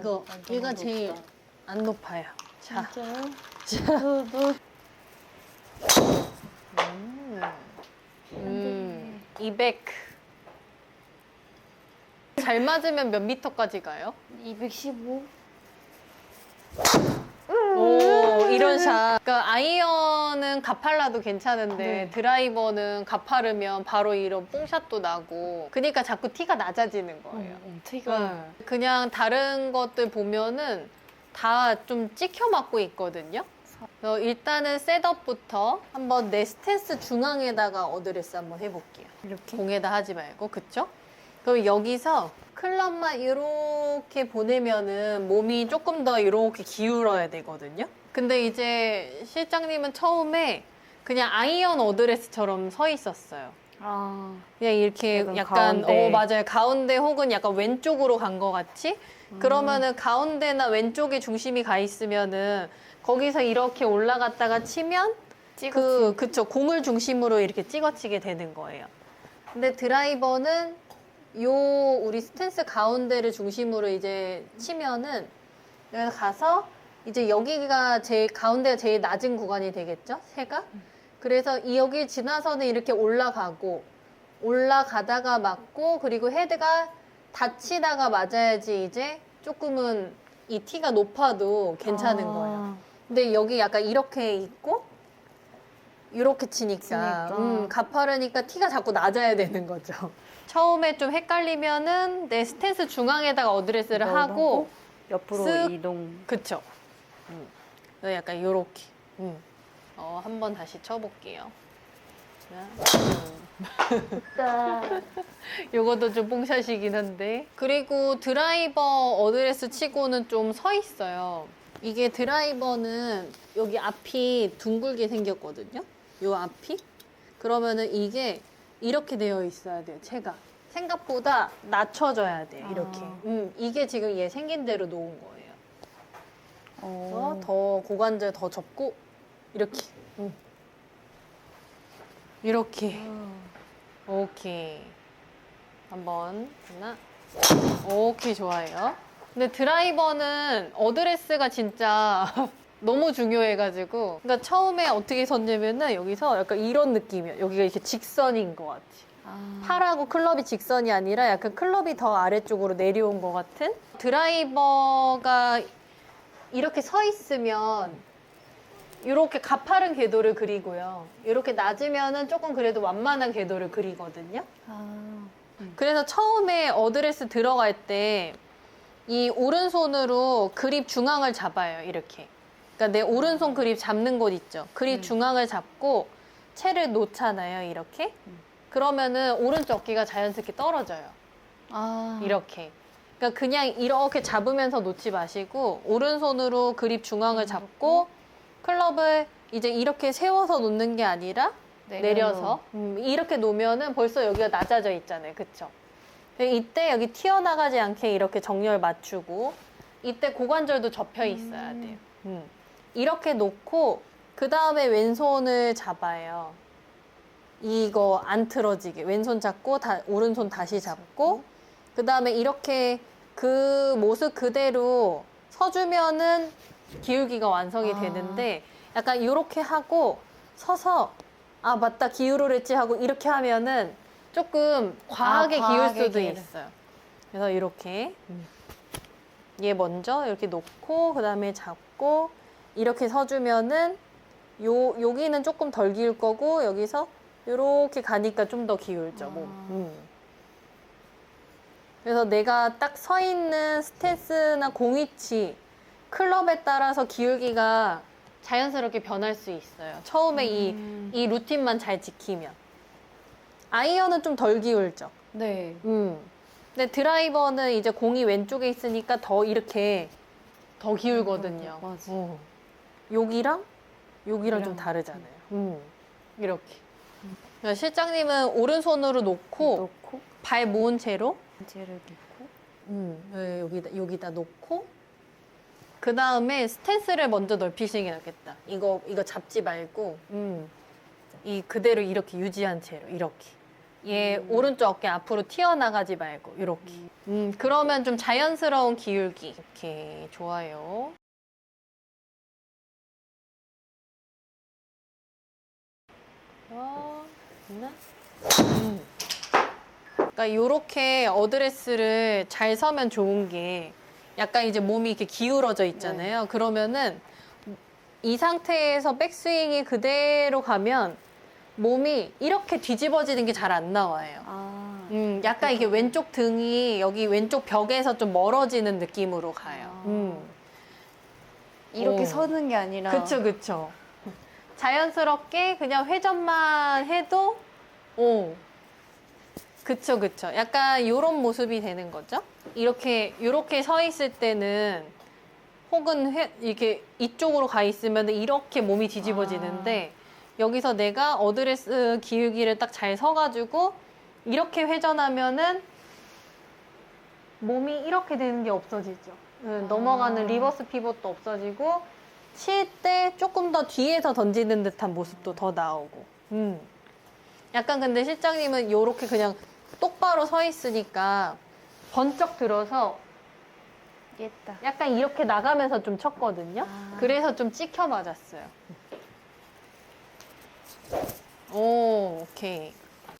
이거 얘가 제일 안 높아요. 자, 진짜요? 자. 저도 200. 잘 맞으면 몇 미터까지 가요? 215. 오, 이런 샷. 그러니까 아이언은 가팔라도 괜찮은데 네. 드라이버는 가파르면 바로 이런 뽕샷도 나고 그러니까 자꾸 티가 낮아지는 거예요. 티가 네. 그냥 다른 것들 보면은 다 좀 찍혀 맞고 있거든요. 그래서 일단은 셋업부터 한번 내 스탠스 중앙에다가 어드레스 한번 해볼게요. 이렇게. 공에다 하지 말고, 그쵸? 그럼 여기서 클럽만 이렇게 보내면은 몸이 조금 더 이렇게 기울어야 되거든요. 근데 이제 실장님은 처음에 그냥 아이언 어드레스처럼 서 있었어요. 아, 그냥 이렇게 약간 약간, 가운데. 맞아요. 가운데 혹은 약간 왼쪽으로 간 것 같이. 그러면은 가운데나 왼쪽에 중심이 가 있으면은 거기서 이렇게 올라갔다가 치면 그쵸. 공을 중심으로 이렇게 찍어치게 되는 거예요. 근데 드라이버는 우리 스탠스 가운데를 중심으로 이제 치면은 여기 가서 이제 여기가 가운데가 제일 낮은 구간이 되겠죠? 새가? 그래서 여기 지나서는 이렇게 올라가다가 맞고 그리고 헤드가 닫히다가 맞아야지 이제 조금은 이 티가 높아도 괜찮은 거예요. 근데 여기 약간 이렇게 있고 이렇게 치니까 가파르니까 티가 자꾸 낮아야 되는 거죠. 처음에 좀 헷갈리면은 내 스탠스 중앙에다가 어드레스를 하고 옆으로 쓱. 이동. 그쵸. 약간 요렇게. 한번 다시 쳐볼게요. 요것도 좀 뽕샷이긴 한데. 그리고 드라이버 어드레스 치고는 좀 서 있어요. 이게 드라이버는 여기 앞이 둥글게 생겼거든요. 요 앞이. 그러면은 이게 이렇게 되어 있어야 돼요, 채가. 생각보다 낮춰져야 돼요, 이렇게. 이게 지금 얘 생긴 대로 놓은 거예요. 그래서 더 고관절 더 접고, 이렇게. 이렇게. 오케이. 한번, 하나. 오케이, 좋아요. 근데 드라이버는 어드레스가 진짜 너무 중요해가지고. 그러니까 처음에 어떻게 섰냐면은 여기서 약간 이런 느낌이에요. 여기가 이렇게 직선인 것 같아. 팔하고 클럽이 직선이 아니라 약간 클럽이 더 아래쪽으로 내려온 것 같은? 드라이버가 이렇게 서 있으면 이렇게 가파른 궤도를 그리고요. 이렇게 낮으면은 조금 그래도 완만한 궤도를 그리거든요. 그래서 처음에 어드레스 들어갈 때 이 오른손으로 그립 중앙을 잡아요, 이렇게. 그러니까 내 오른손 그립 잡는 곳 있죠. 그립 중앙을 잡고 채를 놓잖아요, 이렇게. 그러면은 오른쪽 어깨가 자연스럽게 떨어져요. 이렇게. 그러니까 그냥 이렇게 잡으면서 놓지 마시고 오른손으로 그립 중앙을 잡고 클럽을 이제 이렇게 세워서 놓는 게 아니라 내려서 이렇게 놓으면은 벌써 여기가 낮아져 있잖아요. 그쵸? 이때 여기 튀어나가지 않게 이렇게 정렬 맞추고 이때 고관절도 접혀 있어야 돼요. 이렇게 놓고 그 다음에 왼손을 잡아요. 이거 안 틀어지게 왼손 잡고 오른손 다시 잡고 그 다음에 이렇게 그 모습 그대로 서주면은 기울기가 완성이 되는데 약간 이렇게 하고 서서 아 맞다 기울으랬지 하고 이렇게 하면은 조금 과하게 기울 수도 있어요. 그래서 이렇게 얘 먼저 이렇게 놓고 그 다음에 잡고 이렇게 서주면은 여기는 조금 덜 기울 거고 여기서 이렇게 가니까 좀 더 기울죠 몸. 그래서 내가 딱 서 있는 스탠스나 공위치 클럽에 따라서 기울기가 자연스럽게 변할 수 있어요. 처음에 이 루틴만 잘 지키면. 아이언은 좀 덜 기울죠. 네. 근데 드라이버는 이제 공이 왼쪽에 있으니까 더 이렇게 더 기울거든요. 맞아. 여기랑 좀 다르잖아요. 이렇게. 그러니까 실장님은 오른손으로 놓고 발 모은 채로 채를 놓고 여기다 놓고 그 다음에 스탠스를 먼저 넓히시는 게 낫겠다. 이거 잡지 말고 이 그대로 이렇게 유지한 채로 이렇게 얘 오른쪽 어깨 앞으로 튀어나가지 말고 이렇게. 그러면 좀 자연스러운 기울기. 이렇게 좋아요. 됐나? 그러니까 이렇게 어드레스를 잘 서면 좋은 게 약간 이제 몸이 이렇게 기울어져 있잖아요. 그러면은 이 상태에서 백스윙이 그대로 가면 몸이 이렇게 뒤집어지는 게 잘 안 나와요. 아. 약간 이게 왼쪽 등이 여기 왼쪽 벽에서 좀 멀어지는 느낌으로 가요. 이렇게 오. 서는 게 아니라. 그쵸, 그쵸. 자연스럽게 그냥 회전만 해도, 오. 그쵸, 그쵸. 약간 요런 모습이 되는 거죠. 이렇게 서 있을 때는 혹은 이렇게 이쪽으로 가 있으면 이렇게 몸이 뒤집어지는데 여기서 내가 어드레스 기울기를 딱 잘 서가지고 이렇게 회전하면은 몸이 이렇게 되는 게 없어지죠. 넘어가는 리버스 피벗도 없어지고 칠 때 조금 더 뒤에서 던지는 듯한 모습도 더 나오고. 약간 근데 실장님은 요렇게 그냥 똑바로 서 있으니까 번쩍 들어서 깼다. 약간 이렇게 나가면서 좀 쳤거든요. 그래서 좀 찍혀 맞았어요. 오, 오케이.